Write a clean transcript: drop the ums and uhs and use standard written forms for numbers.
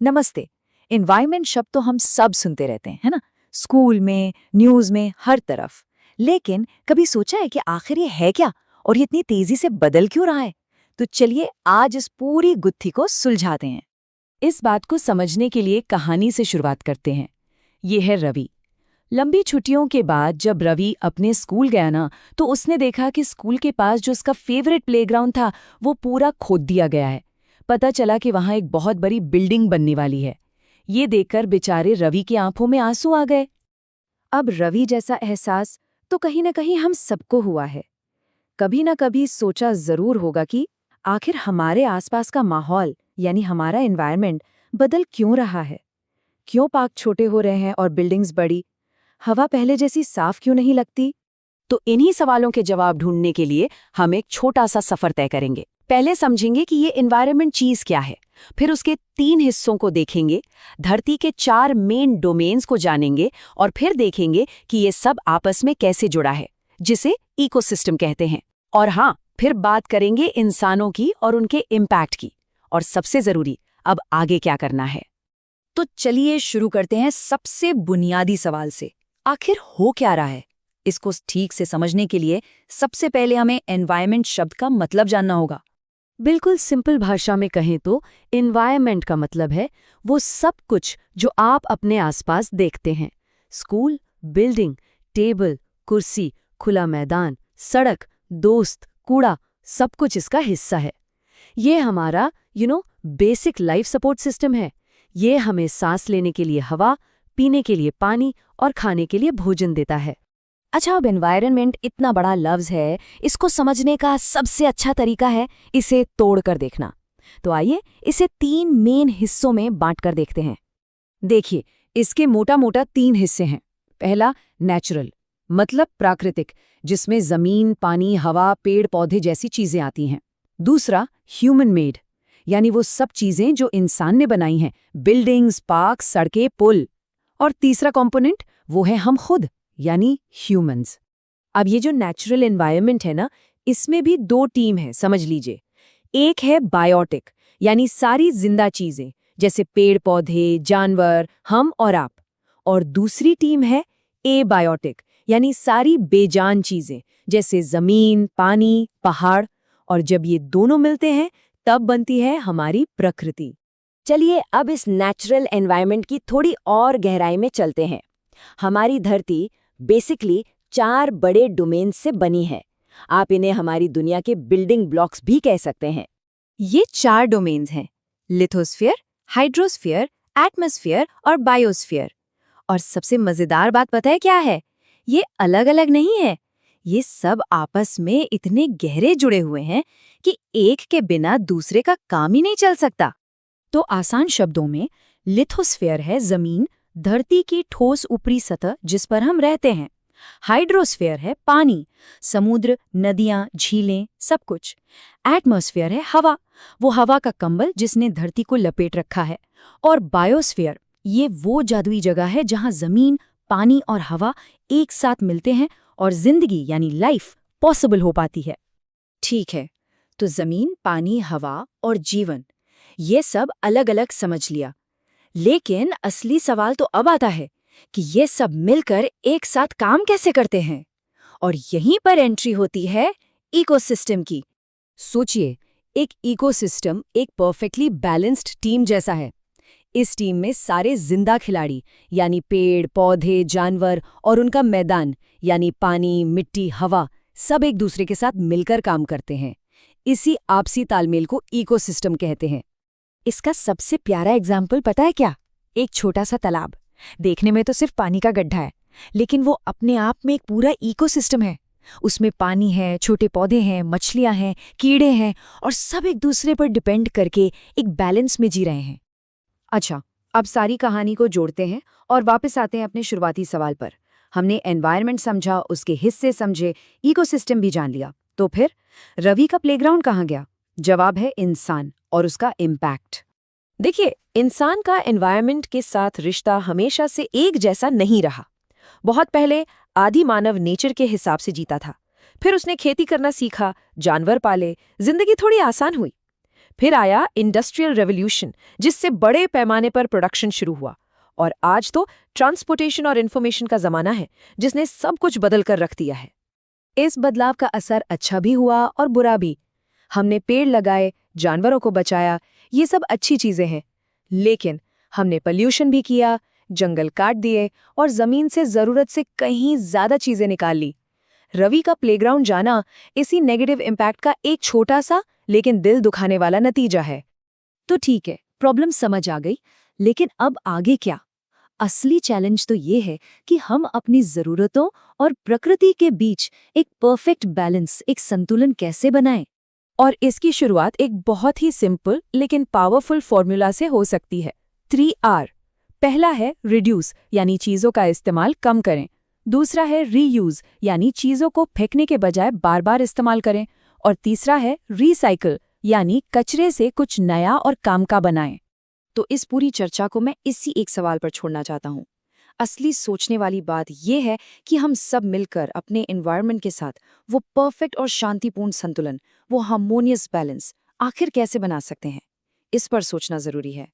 नमस्ते। एनवायरनमेंट शब्द तो हम सब सुनते रहते हैं, है ना? स्कूल में, न्यूज़ में, हर तरफ। लेकिन कभी सोचा है कि आखिर ये है क्या और ये इतनी तेजी से बदल क्यों रहा है? तो चलिए आज इस पूरी गुत्थी को सुलझाते हैं। इस बात को समझने के लिए कहानी से शुरुआत करते हैं। ये है रवि। लंबी छुट्टियों के बाद जब रवि अपने स्कूल गया ना, तो उसने देखा कि स्कूल के पास जो उसका फेवरेट प्लेग्राउंड था वो पूरा खोद दिया गया है। पता चला कि वहां एक बहुत बड़ी बिल्डिंग बनने वाली है। ये देखकर बेचारे रवि की आंखों में आंसू आ गए। अब रवि जैसा एहसास तो कहीं ना कहीं हम सबको हुआ है। कभी ना कभी सोचा जरूर होगा कि आखिर हमारे आसपास का माहौल यानी हमारा एनवायरनमेंट बदल क्यों रहा है? क्यों पार्क छोटे हो रहे हैं और बिल्डिंग्स बड़ी? हवा पहले जैसी साफ क्यों नहीं लगती? तो इन्हीं सवालों के जवाब ढूंढने के लिए हम एक छोटा सा सफर तय करेंगे। पहले समझेंगे कि ये एनवायरनमेंट चीज क्या है, फिर उसके 3 हिस्सों को देखेंगे, धरती के 4 मेन डोमेन्स को जानेंगे और फिर देखेंगे कि ये सब आपस में कैसे जुड़ा है, जिसे इकोसिस्टम कहते हैं। और हाँ, फिर बात करेंगे इंसानों की और उनके इम्पैक्ट की। और सबसे जरूरी, अब आगे क्या करना है। तो चलिए शुरू करते हैं सबसे बुनियादी सवाल से। आखिर हो क्या रहा है? इसको ठीक से समझने के लिए सबसे पहले हमें एनवायरनमेंट शब्द का मतलब जानना होगा। बिल्कुल सिंपल भाषा में कहें तो एनवायरनमेंट का मतलब है वो सब कुछ जो आप अपने आसपास देखते हैं। स्कूल, बिल्डिंग, टेबल, कुर्सी, खुला मैदान, सड़क, दोस्त, कूड़ा, सब कुछ इसका हिस्सा है। ये हमारा बेसिक लाइफ सपोर्ट सिस्टम है। ये हमें सांस लेने के लिए हवा, पीने के लिए पानी और खाने के लिए भोजन देता है। अच्छा, अब एनवायरनमेंट इतना बड़ा लफ्ज है, इसको समझने का सबसे अच्छा तरीका है इसे तोड़कर देखना। तो आइए इसे 3 मेन हिस्सों में बांटकर देखते हैं। देखिए, इसके मोटा मोटा 3 हिस्से हैं। पहला नेचुरल, मतलब प्राकृतिक, जिसमें जमीन, पानी, हवा, पेड़ पौधे जैसी चीजें आती हैं। दूसरा ह्यूमन मेड, यानी वो सब चीजें जो इंसान ने बनाई हैं, बिल्डिंग्स, पार्क, सड़कें, पुल। और तीसरा कंपोनेंट वो है हम खुद, यानी ह्यूमंस। अब ये जो नेचुरल एनवायरनमेंट है ना, इसमें भी 2 टीम है, समझ लीजिए। एक है बायोटिक, यानी सारी जिंदा चीजें जैसे पेड़ पौधे, जानवर, हम और आप। और दूसरी टीम है एबायोटिक, यानी सारी बेजान चीजें जैसे जमीन, पानी, पहाड़। और जब ये दोनों मिलते हैं तब बनती है हमारी प्रकृति। चलिए अब इस नेचुरल एनवायरनमेंट की थोड़ी और गहराई में चलते हैं। हमारी धरती बेसिकली 4 बड़े डोमेन्स से बनी है। आप इन्हें हमारी दुनिया के बिल्डिंग ब्लॉक्स भी कह सकते हैं। ये 4 डोमेन्स हैं: लिथोस्फीयर, हाइड्रोस्फीयर, एटमॉस्फेयर और बायोस्फीयर। और सबसे मजेदार बात पता है क्या है? ये अलग अलग नहीं है। ये सब आपस में इतने गहरे जुड़े हुए हैं कि एक के बिना दूसरे का काम ही नहीं चल सकता। तो आसान शब्दों में, लिथोस्फीयर है जमीन, धरती की ठोस ऊपरी सतह जिस पर हम रहते हैं। हाइड्रोस्फीयर है पानी, समुद्र, नदियां, झीलें, सब कुछ। एटमॉस्फेयर है हवा, वो हवा का कंबल जिसने धरती को लपेट रखा है। और बायोस्फीयर, ये वो जादुई जगह है जहां जमीन, पानी और हवा एक साथ मिलते हैं और जिंदगी यानी लाइफ पॉसिबल हो पाती है। ठीक है, तो जमीन, पानी, हवा और जीवन, ये सब अलग अलग समझ लिया। लेकिन असली सवाल तो अब आता है कि ये सब मिलकर एक साथ काम कैसे करते हैं? और यहीं पर एंट्री होती है इकोसिस्टम की। सोचिए, एक इकोसिस्टम एक परफेक्टली बैलेंस्ड टीम जैसा है। इस टीम में सारे जिंदा खिलाड़ी यानी पेड़, पौधे, जानवर और उनका मैदान यानी पानी, मिट्टी, हवा, सब एक दूसरे के साथ मिलकर काम करते हैं। इसी आपसी तालमेल को इकोसिस्टम कहते हैं। इसका सबसे प्यारा एग्जाम्पल पता है क्या? एक छोटा सा तालाब। देखने में तो सिर्फ पानी का गड्ढा है, लेकिन वो अपने आप में एक पूरा इकोसिस्टम है। उसमें पानी है, छोटे पौधे हैं, मछलियां हैं, कीड़े हैं और सब एक दूसरे पर डिपेंड करके एक बैलेंस में जी रहे हैं। अच्छा, अब सारी कहानी को जोड़ते हैं और वापस आते हैं अपने शुरुआती सवाल पर। हमने एनवायरनमेंट समझा, उसके हिस्से समझे, इकोसिस्टम भी जान लिया। तो फिर रवि का प्लेग्राउंड कहाँ गया? जवाब है इंसान और उसका इम्पैक्ट। देखिए, इंसान का एनवायरनमेंट के साथ रिश्ता हमेशा से एक जैसा नहीं रहा। बहुत पहले आदि मानव नेचर के हिसाब से जीता था। फिर उसने खेती करना सीखा, जानवर पाले, जिंदगी थोड़ी आसान हुई। फिर आया इंडस्ट्रियल रेवोल्यूशन, जिससे बड़े पैमाने पर प्रोडक्शन शुरू हुआ। और आज तो ट्रांसपोर्टेशन और इन्फॉर्मेशन का जमाना है, जिसने सब कुछ बदल कर रख दिया है। इस बदलाव का असर अच्छा भी हुआ और बुरा भी। हमने पेड़ लगाए, जानवरों को बचाया, ये सब अच्छी चीजें हैं। लेकिन हमने पोल्यूशन भी किया, जंगल काट दिए और जमीन से जरूरत से कहीं ज्यादा चीजें निकाल ली। रवि का प्लेग्राउंड जाना इसी नेगेटिव इम्पैक्ट का एक छोटा सा लेकिन दिल दुखाने वाला नतीजा है। तो ठीक है, प्रॉब्लम समझ आ गई, लेकिन अब आगे क्या? असली चैलेंज तो ये है कि हम अपनी जरूरतों और प्रकृति के बीच एक परफेक्ट बैलेंस, एक संतुलन कैसे बनाएं? और इसकी शुरुआत एक बहुत ही सिंपल लेकिन पावरफुल फॉर्मूला से हो सकती है। 3R। पहला है रिड्यूस, यानी चीज़ों का इस्तेमाल कम करें। दूसरा है रीयूज, यानी चीज़ों को फेंकने के बजाय बार बार इस्तेमाल करें। और तीसरा है रीसाइकिल, यानी कचरे से कुछ नया और काम का बनाएं। तो इस पूरी चर्चा को मैं इसी एक सवाल पर छोड़ना चाहता हूँ। असली सोचने वाली बात यह है कि हम सब मिलकर अपने एनवायरनमेंट के साथ वो परफेक्ट और शांतिपूर्ण संतुलन, वो हार्मोनियस बैलेंस आखिर कैसे बना सकते हैं? इस पर सोचना जरूरी है।